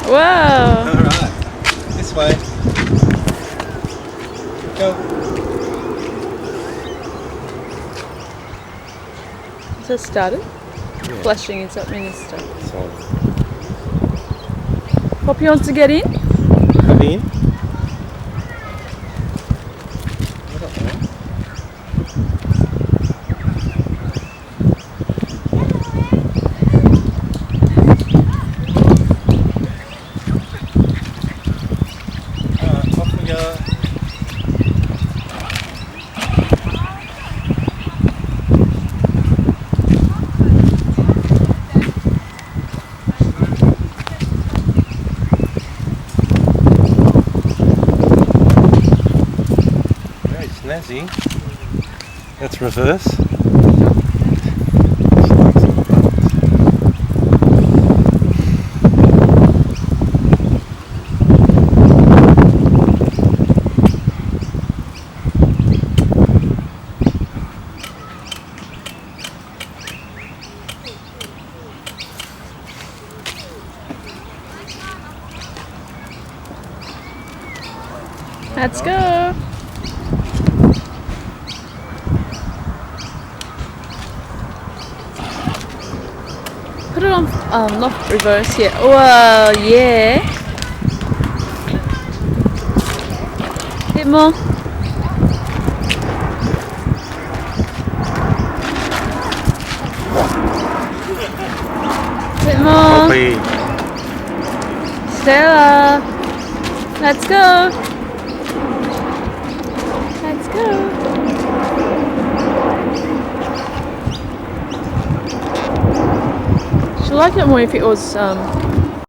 Whoa! Alright, this way. Go. Has it started? Yeah. Flashing is that mean it's started. So, Poppy wants to get in? come in. I don't know. Alright, off we go. Very snazzy. Let's reverse. Let's go! Put it on, not reverse yet. Whoa, yeah. Bit more. Bit more. Poppy. Stella. Let's go. Let's go. She'll like it more if it was